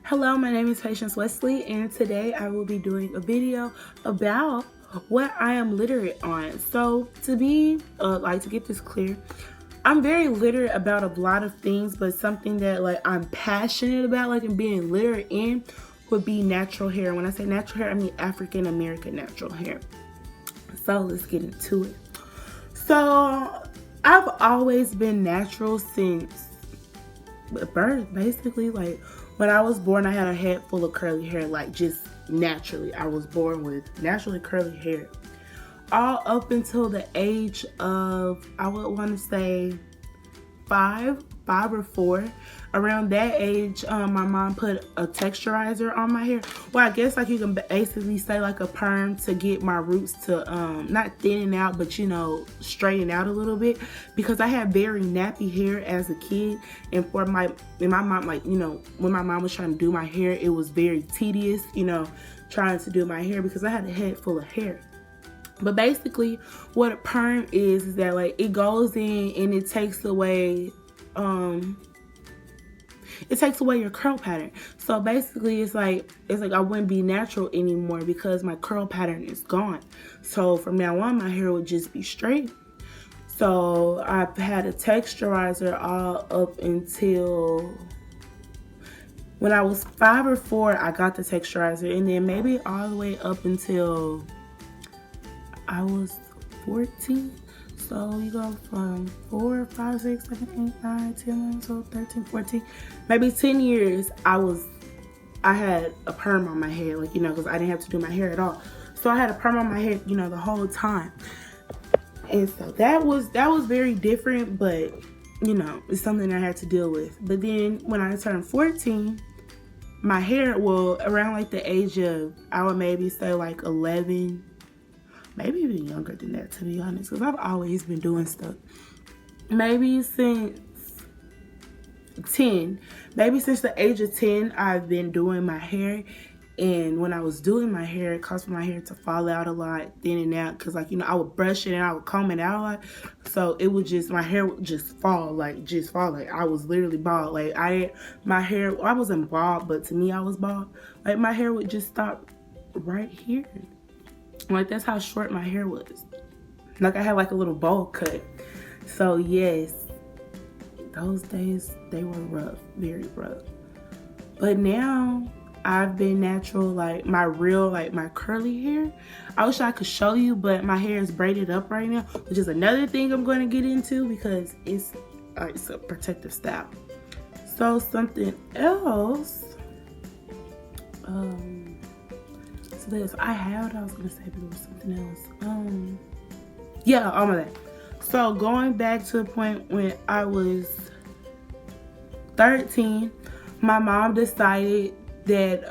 Hello, my name is Patience Wesley, and today I will be doing a video about what I am literate on. So to get this clear, I'm very literate about a lot of things, but something that I'm passionate about, and being literate in, would be natural hair. When I say natural hair, I mean African American natural hair. So let's get into it. So I've always been natural since birth, basically. When I was born, I had a head full of curly hair, just naturally. I was born with naturally curly hair. All up until the age of, I would want to say, five or four. Around that age, my mom put a texturizer on my hair. Well, I guess you can basically say a perm to get my roots to not thinning out, but straighten out a little bit, because I had very nappy hair as a kid. And my mom, when my mom was trying to do my hair, it was very tedious, trying to do my hair, because I had a head full of hair. But basically, what a perm is that it goes in and it takes away your curl pattern. So basically, it's like I wouldn't be natural anymore because my curl pattern is gone. So from now on, my hair would just be straight. So I've had a texturizer all up until when I was 5 or 4. I got the texturizer, and then maybe all the way up until I was 14. So you go from 4, 5, 6, 7, 8, 9, 10, 11, 12, 13, 14, maybe 10 years. I had a perm on my head, because I didn't have to do my hair at all. So I had a perm on my head, the whole time. And so that was very different, but it's something I had to deal with. But then when I turned 14, my hair, around the age of, I would maybe say 11, maybe even younger than that, to be honest, because I've always been doing stuff. Maybe since 10, maybe since the age of 10, I've been doing my hair. And when I was doing my hair, it caused my hair to fall out a lot, thinning out, because I would brush it and I would comb it out a lot. So it would my hair would just fall, I was literally bald. My hair, I wasn't bald, but to me, I was bald. My hair would just stop right here. That's how short my hair was. I had a little bowl cut. So yes, those days, they were rough, very rough. But now I've been natural, my real, my curly hair. I wish I could show you, but my hair is braided up right now, which is another thing I'm going to get into, because it's a protective style. So something else, I was gonna say, but it was something else. Yeah, all of that. So going back to the point when I was 13, my mom decided that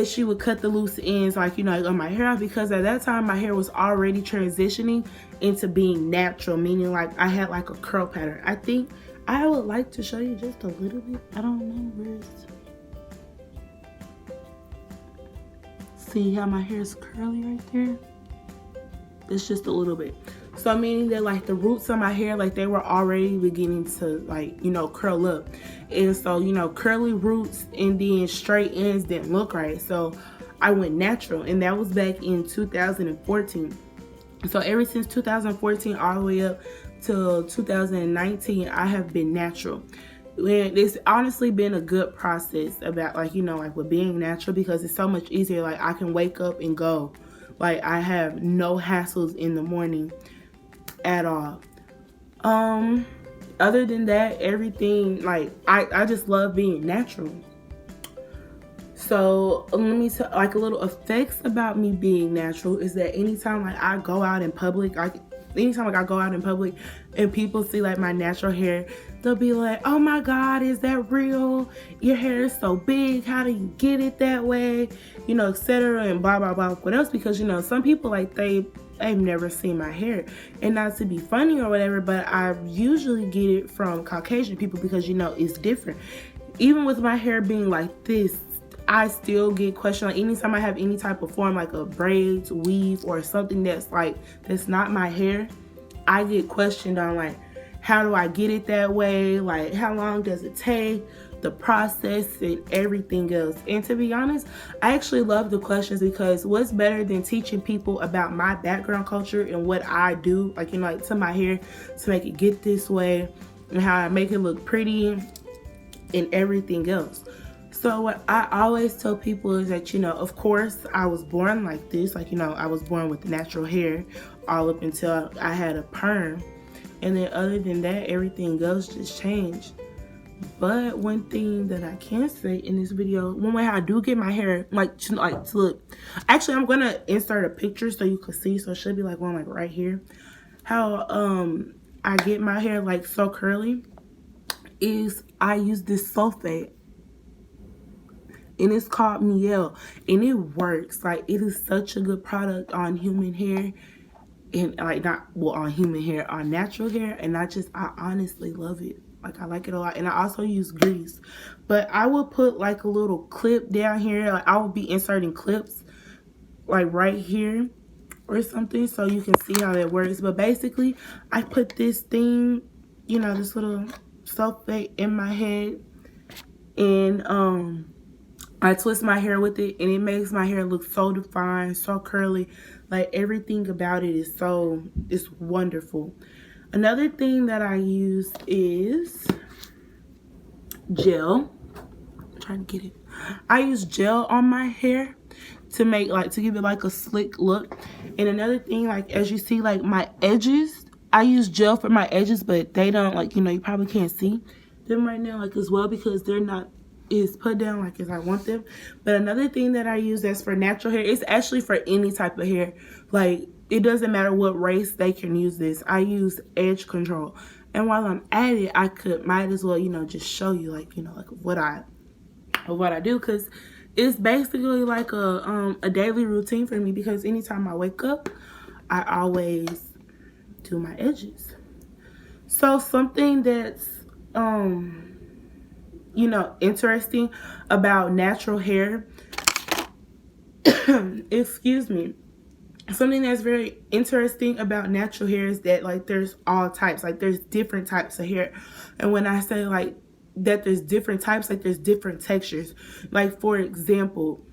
she would cut the loose ends, on my hair, because at that time my hair was already transitioning into being natural, meaning I had a curl pattern. I think I would like to show you just a little bit. I don't know where it's. See how my hair is curly right there? It's just a little bit. So meaning that the roots of my hair, they were already beginning to curl up. And so, curly roots and then straight ends didn't look right. So I went natural, and that was back in 2014. So ever since 2014 all the way up till 2019, I have been natural. And it's honestly been a good process about with being natural, because it's so much easier. I can wake up and go. I have no hassles in the morning at all. Other than that, everything, I just love being natural. So let me tell, a little effects about me being natural is that anytime I go out in public, anytime I go out in public and people see my natural hair, they'll be like, "Oh my God, is that real? Your hair is so big. How do you get it that way?" Etc. and blah blah blah. What else? Because some people they've never seen my hair, and not to be funny or whatever, but I usually get it from Caucasian people, because it's different. Even with my hair being like this, I still get questioned. Anytime I have any type of form, a braids, weave, or something that's not my hair, I get questioned on how do I get it that way? How long does it take? the process and everything else. And to be honest, I actually love the questions, because what's better than teaching people about my background culture and what I do, like, you know, like to my hair to make it get this way and how I make it look pretty and everything else. So what I always tell people is that, you know, of course I was born like this, like, you know, I was born with natural hair all up until I had a perm. And then other than that, everything else just changed. But one thing that I can say in this video, one way I do get my hair to look, actually I'm gonna insert a picture so you can see, so it should be like one like right here, how I get my hair like so curly is I use this sulfate, and it's called Miel, and it works. Like, it is such a good product on human hair, and like not well on human hair, on natural hair, and I honestly love it. Like, I like it a lot. And I also use grease, but I will put like a little clip down here. Like, I will be inserting clips like right here or something, so you can see how that works. But basically, I put this thing, you know, this little sulfate in my head, and I twist my hair with it, and it makes my hair look so defined, so curly. Like, everything about it is it's wonderful. Another thing that I use is gel. I'm trying to get it. I use gel on my hair to make, like, to give it like a slick look. And another thing, like, as you see, like my edges, I use gel for my edges, but they don't, like, you know, you probably can't see them right now, like, as well, because they're not is put down like as I want them. But another thing that I use that's for natural hair, it's actually for any type of hair. Like, it doesn't matter what race, they can use this. I use edge control. And while I'm at it, I might as well, you know, just show you, like, you know, like what I do, because it's basically like a daily routine for me, because anytime I wake up, I always do my edges. So something that's you know, interesting about natural hair, excuse me, something that's very interesting about natural hair is that, like, there's all types, like there's different types of hair. And when I say like that there's different types, like there's different textures. Like, for example,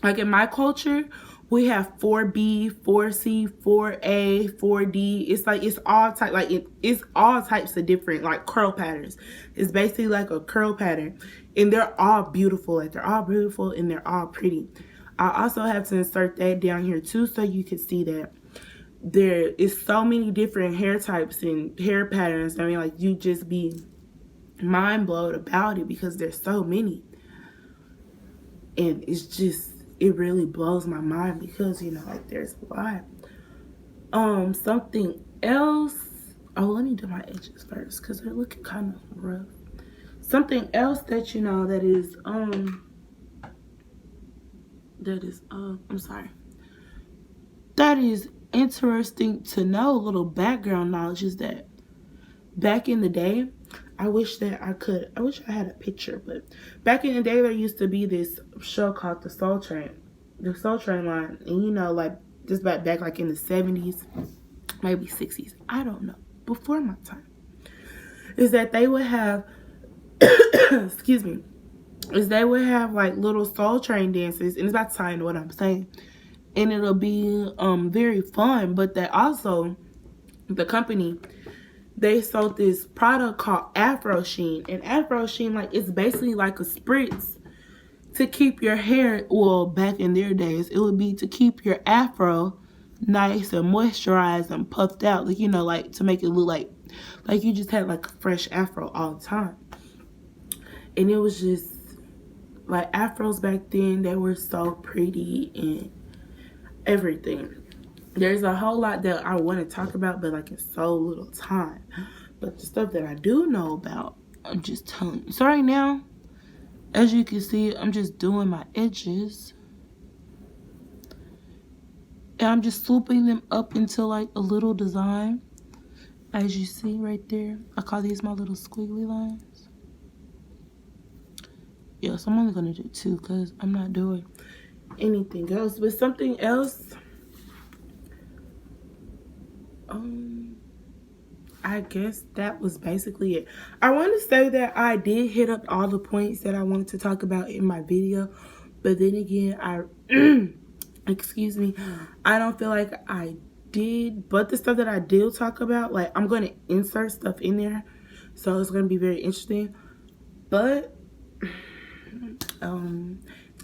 like in my culture, we have 4B, 4C, 4A, 4D. It's like, it's all type, like it's all types of different, like, curl patterns. It's basically like a curl pattern, and they're all beautiful. Like, they're all beautiful and they're all pretty. I also have to insert that down here too, so you can see that there is so many different hair types and hair patterns. I mean, like, you just be mind blown about it, because there's so many, and it's just, it really blows my mind, because, you know, like, there's a lot. Something else, oh, let me do my edges first, because they're looking kind of rough. Something else that, you know, that is that is interesting to know, a little background knowledge, is that back in the day, I wish I had a picture, but back in the day, there used to be this show called The Soul Train line. And, you know, like, this back like in the 70s, maybe 60s, I don't know, before my time, is that they would have, excuse me, is they would have like little Soul Train dances, and it's about to tie into what I'm saying, and it'll be very fun. But that also, the company, they sold this product called Afro Sheen, and Afro Sheen, like, it's basically like a spritz to keep your hair, well, back in their days, it would be to keep your afro nice and moisturized and puffed out, like, you know, like, to make it look like you just had like a fresh afro all the time. And it was just like, afros back then, they were so pretty and everything. There's a whole lot that I want to talk about, but like, in so little time. But the stuff that I do know about, I'm just telling you. So right now, as you can see, I'm just doing my edges, and I'm just swooping them up into like a little design, as you see right there. I call these my little squiggly lines. Yes, I'm only gonna do two, because I'm not doing anything else. But something else, I I guess that was basically it. I want to say that I did hit up all the points that I wanted to talk about in my video, but then again, excuse me, I don't feel like I did. But the stuff that I did talk about, like, I'm going to insert stuff in there, so it's going to be very interesting. But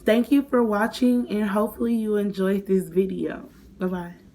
thank you for watching, and hopefully you enjoyed this video. Bye bye.